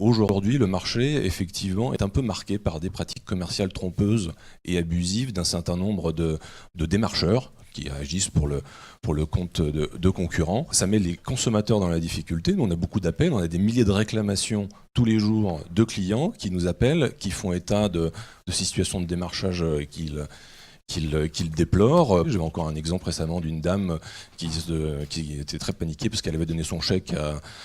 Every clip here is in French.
Aujourd'hui, le marché, effectivement, est un peu marqué par des pratiques commerciales trompeuses et abusives d'un certain nombre de démarcheurs qui agissent pour le compte de concurrents. Ça met les consommateurs dans la difficulté. Nous, on a beaucoup d'appels, on a des milliers de réclamations tous les jours de clients qui nous appellent, qui font état de situations de démarchage qu'ils déplorent. J'avais encore un exemple récemment d'une dame qui était très paniquée parce qu'elle avait donné son chèque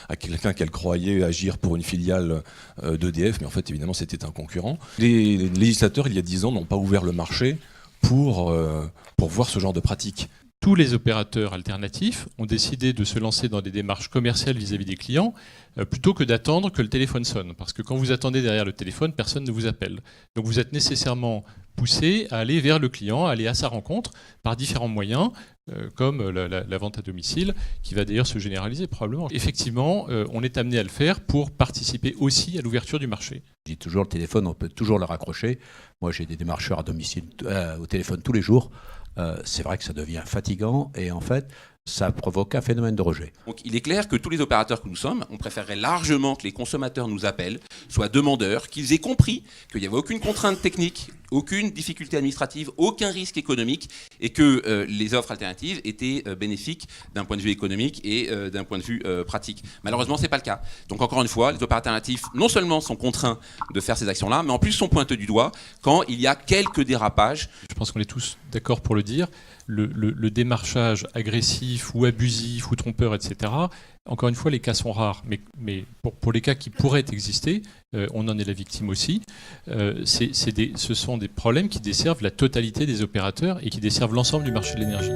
à quelqu'un qu'elle croyait agir pour une filiale d'EDF, mais en fait, évidemment, c'était un concurrent. Les législateurs, il y a 10 ans, n'ont pas ouvert le marché pour voir ce genre de pratiques. Tous les opérateurs alternatifs ont décidé de se lancer dans des démarches commerciales vis-à-vis des clients plutôt que d'attendre que le téléphone sonne. Parce que quand vous attendez derrière le téléphone, personne ne vous appelle. Donc vous êtes nécessairement poussé à aller vers le client, à aller à sa rencontre par différents moyens, comme la vente à domicile, qui va d'ailleurs se généraliser probablement. Effectivement, on est amené à le faire pour participer aussi à l'ouverture du marché. Je dis toujours, le téléphone, on peut toujours le raccrocher. Moi, j'ai des démarcheurs à domicile au téléphone tous les jours. C'est vrai que ça devient fatigant et en fait, ça provoque un phénomène de rejet. Donc il est clair que tous les opérateurs que nous sommes, on préférerait largement que les consommateurs nous appellent, soient demandeurs, qu'ils aient compris qu'il n'y avait aucune contrainte technique, aucune difficulté administrative, aucun risque économique et que les offres alternatives étaient bénéfiques d'un point de vue économique et d'un point de vue pratique. Malheureusement, ce n'est pas le cas. Donc encore une fois, les opérateurs alternatifs non seulement sont contraints de faire ces actions-là, mais en plus sont pointés du doigt quand il y a quelques dérapages. Je pense qu'on est tous d'accord pour le dire. Le démarchage agressif ou abusif ou trompeur, etc., encore une fois, les cas sont rares, mais pour les cas qui pourraient exister, on en est la victime aussi. Ce sont des problèmes qui desservent la totalité des opérateurs et qui desservent l'ensemble du marché de l'énergie.